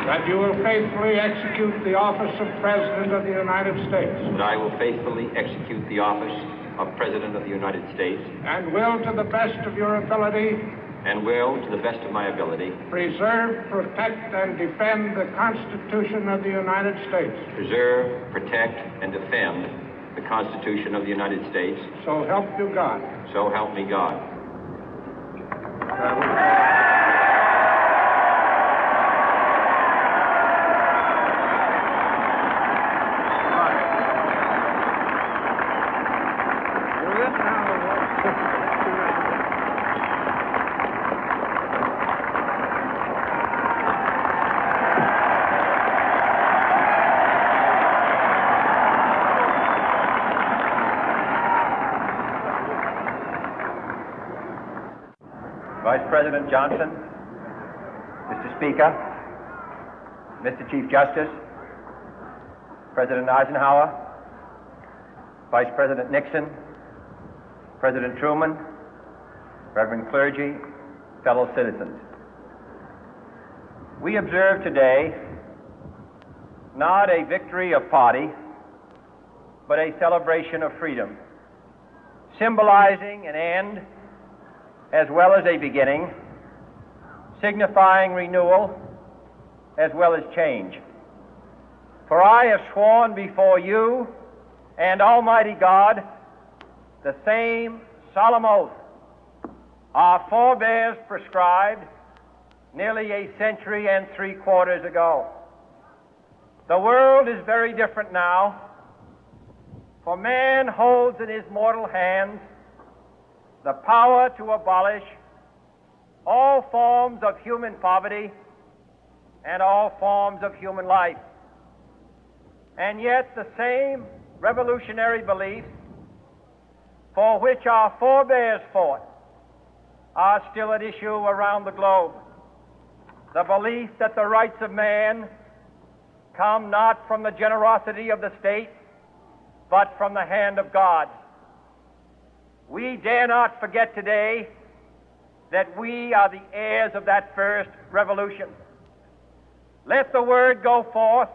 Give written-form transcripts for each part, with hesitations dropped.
That you will faithfully execute the office of President of the United States. That I will faithfully execute the office of President of the United States. And will, to the best of your ability, and will, to the best of my ability, preserve, protect, and defend the Constitution of the United States. Preserve, protect, and defend the Constitution of the United States. So help you God. So help me God. Vice President Johnson, Mr. Speaker, Mr. Chief Justice, President Eisenhower, Vice President Nixon, President Truman, Reverend clergy, fellow citizens. We observe today not a victory of party, but a celebration of freedom, symbolizing an end as well as a beginning, signifying renewal as well as change. For I have sworn before you and Almighty God the same solemn oath our forebears prescribed nearly a century and 3/4 ago. The world is very different now, for man holds in his mortal hands the power to abolish all forms of human poverty and all forms of human life. And yet the same revolutionary beliefs for which our forebears fought are still at issue around the globe. The belief that the rights of man come not from the generosity of the state, but from the hand of God. We dare not forget today that we are the heirs of that first revolution. Let the word go forth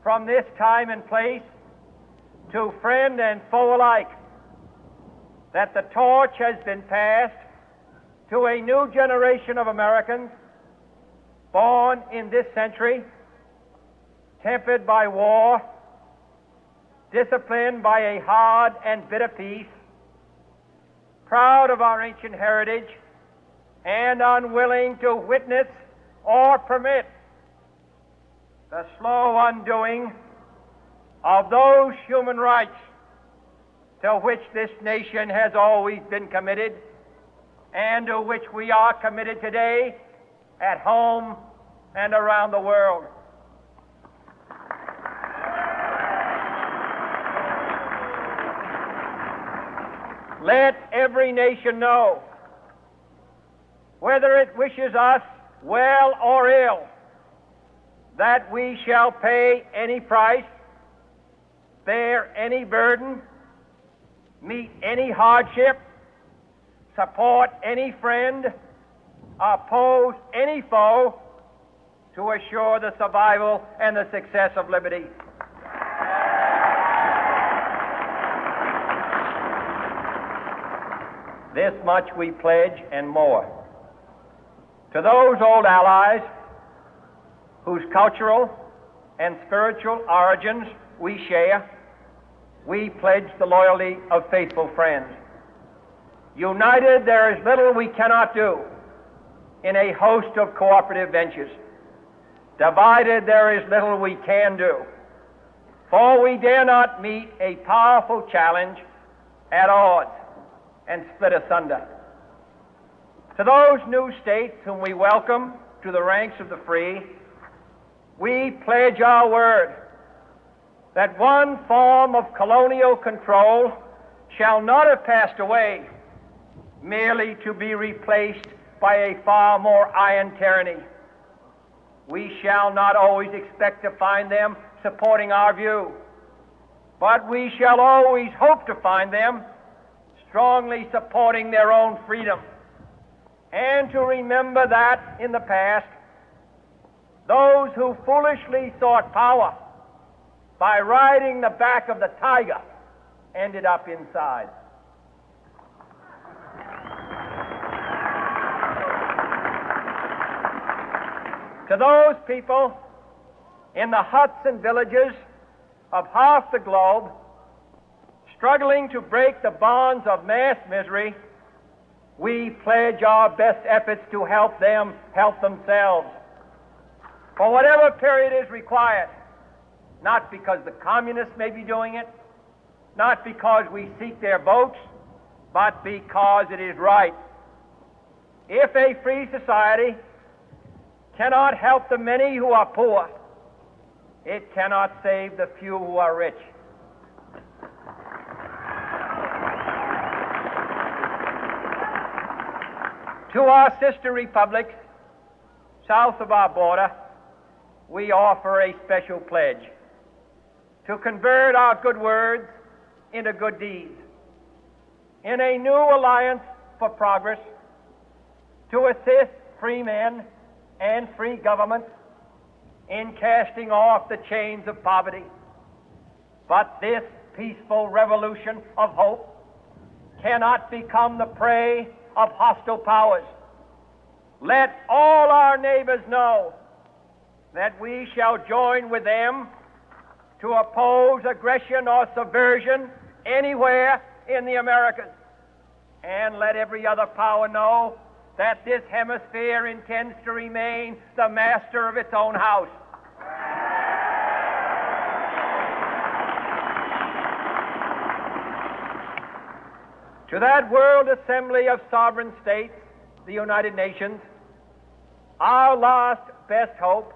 from this time and place to friend and foe alike that the torch has been passed to a new generation of Americans born in this century, tempered by war, disciplined by a hard and bitter peace, proud of our ancient heritage, and unwilling to witness or permit the slow undoing of those human rights to which this nation has always been committed and to which we are committed today at home and around the world. Let every nation know, whether it wishes us well or ill, that we shall pay any price, bear any burden, meet any hardship, support any friend, oppose any foe to assure the survival and the success of liberty. This much we pledge and more. To those old allies whose cultural and spiritual origins we share, we pledge the loyalty of faithful friends. United, there is little we cannot do in a host of cooperative ventures. Divided, there is little we can do, for we dare not meet a powerful challenge at odds and split asunder. To those new states whom we welcome to the ranks of the free, we pledge our word that one form of colonial control shall not have passed away, merely to be replaced by a far more iron tyranny. We shall not always expect to find them supporting our view, but we shall always hope to find them strongly supporting their own freedom, and to remember that in the past Those who foolishly sought power by riding the back of the tiger ended up inside. To those people in the huts and villages of half the globe struggling to break the bonds of mass misery, we pledge our best efforts to help them help themselves for whatever period is required, not because the communists may be doing it, not because we seek their votes, but because it is right. If a free society cannot help the many who are poor, it cannot save the few who are rich. To our sister republics south of our border, we offer a special pledge to convert our good words into good deeds, in a new alliance for progress, to assist free men and free governments in casting off the chains of poverty. But this peaceful revolution of hope cannot become the prey of hostile powers. Let all our neighbors know that we shall join with them to oppose aggression or subversion anywhere in the Americas. And let every other power know that this hemisphere intends to remain the master of its own house. To that World Assembly of Sovereign States, the United Nations, our last best hope,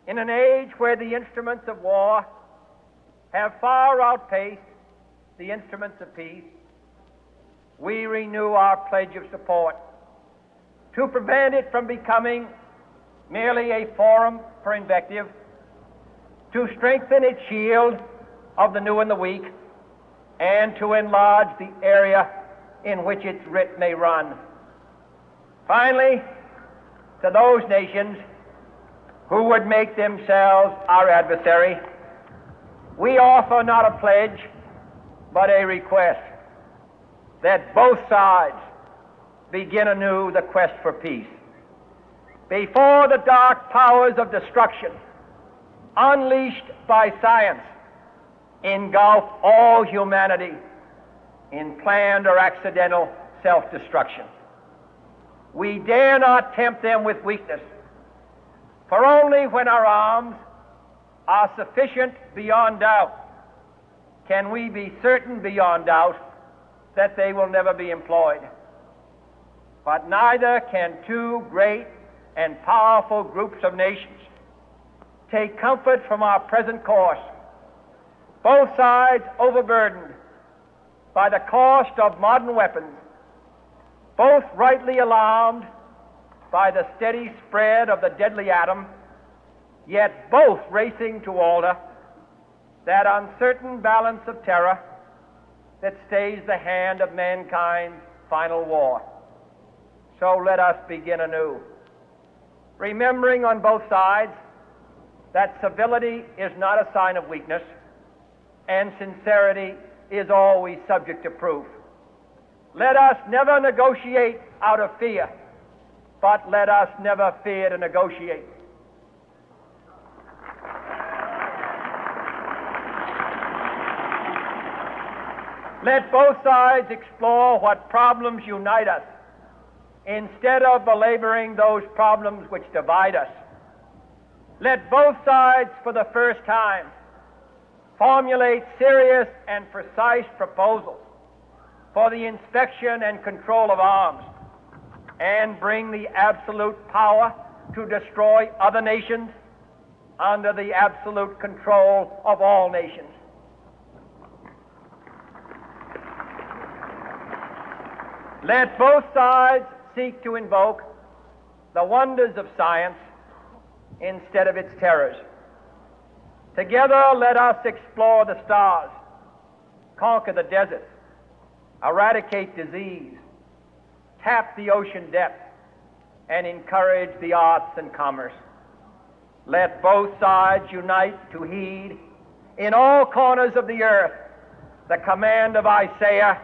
in an age where the instruments of war have far outpaced the instruments of peace, we renew our pledge of support to prevent it from becoming merely a forum for invective, to strengthen its shield of the new and the weak, and to enlarge the area in which its writ may run. Finally, to those nations who would make themselves our adversary, we offer not a pledge, but a request that both sides begin anew the quest for peace. Before the dark powers of destruction, unleashed by science, engulf all humanity in planned or accidental self-destruction, we dare not tempt them with weakness, for only when our arms are sufficient beyond doubt can we be certain beyond doubt that they will never be employed. But neither can two great and powerful groups of nations take comfort from our present course, both sides overburdened by the cost of modern weapons, both rightly alarmed by the steady spread of the deadly atom, yet both racing to alter that uncertain balance of terror that stays the hand of mankind's final war. So let us begin anew, remembering on both sides that civility is not a sign of weakness, and sincerity is always subject to proof. Let us never negotiate out of fear, but let us never fear to negotiate. Let both sides explore what problems unite us, instead of belaboring those problems which divide us. Let both sides, for the first time, formulate serious and precise proposals for the inspection and control of arms, and bring the absolute power to destroy other nations under the absolute control of all nations. Let both sides seek to invoke the wonders of science instead of its terrors. Together, let us explore the stars, conquer the deserts, eradicate disease, tap the ocean depths, and encourage the arts and commerce. let both sides unite to heed in all corners of the earth the command of Isaiah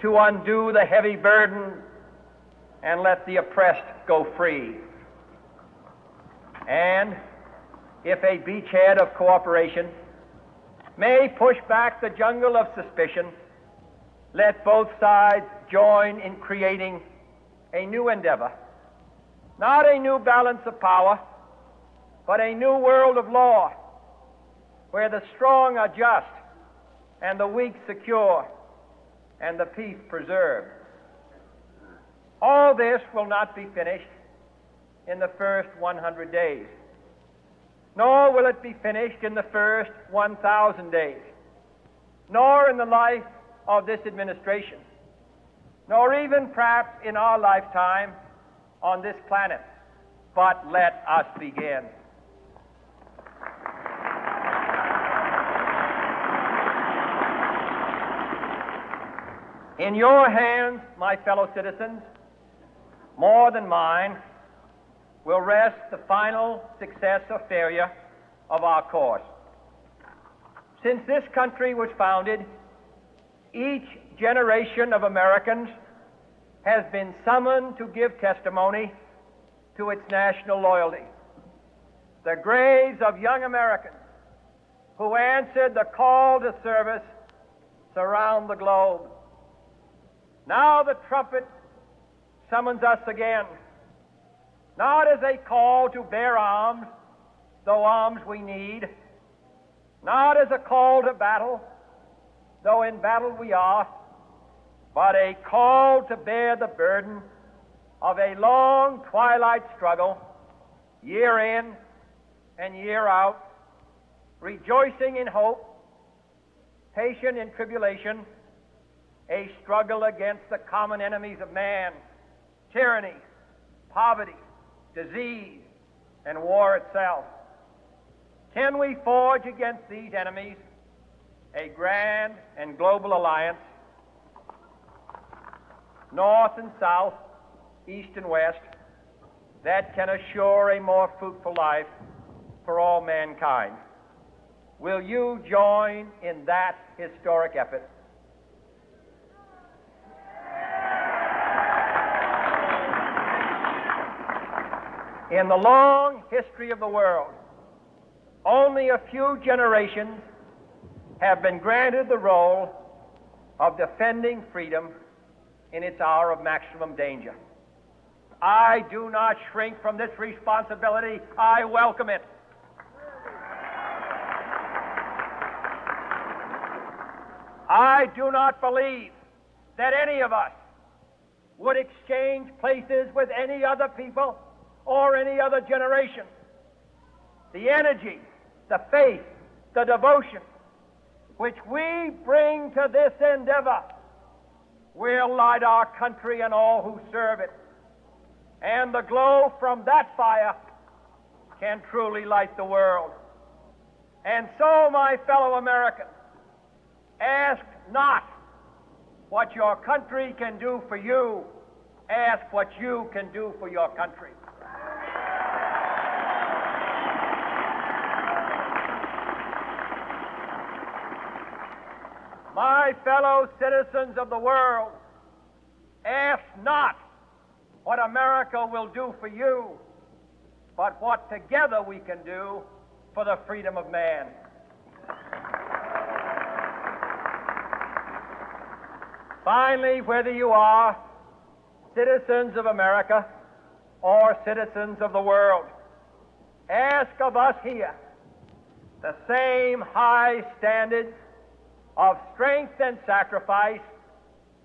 to undo the heavy burden and let the oppressed go free. And if a beachhead of cooperation may push back the jungle of suspicion, let both sides join in creating a new endeavor, not a new balance of power, but a new world of law, where the strong are just and the weak secure and the peace preserved. All this will not be finished in the first 100 days, nor will it be finished in the first 1,000 days, nor in the life of this administration, nor even perhaps in our lifetime on this planet. But let us begin. In your hands, my fellow citizens, more than mine, will rest the final success or failure of our course. Since this country was founded, each generation of Americans has been summoned to give testimony to its national loyalty. The graves of young Americans who answered the call to service surround the globe. Now the trumpet summons us again, not as a call to bear arms, though arms we need, not as a call to battle, though in battle we are, but a call to bear the burden of a long twilight struggle, year in and year out, rejoicing in hope, patient in tribulation, a struggle against the common enemies of man, tyranny, poverty, disease, and war itself. Can we forge against these enemies a grand and global alliance, north and south, east and west, that can assure a more fruitful life for all mankind? Will you join in that historic effort? In the long history of the world, only a few generations have been granted the role of defending freedom in its hour of maximum danger. I do not shrink from this responsibility. I welcome it. I do not believe that any of us would exchange places with any other people or any other generation. The energy, the faith, the devotion which we bring to this endeavor will light our country and all who serve it. And the glow from that fire can truly light the world. And so, my fellow Americans, ask not what your country can do for you, ask what you can do for your country. My fellow citizens of the world, ask not what America will do for you, but what together we can do for the freedom of man. Finally, whether you are citizens of America or citizens of the world, ask of us here the same high standards of strength and sacrifice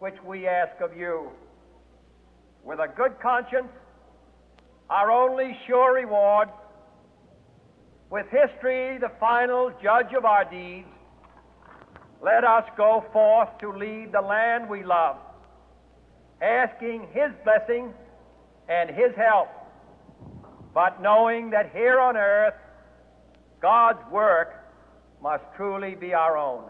which we ask of you. With a good conscience, our only sure reward, with history the final judge of our deeds, let us go forth to lead the land we love, asking His blessing and His help, but knowing that here on earth God's work must truly be our own.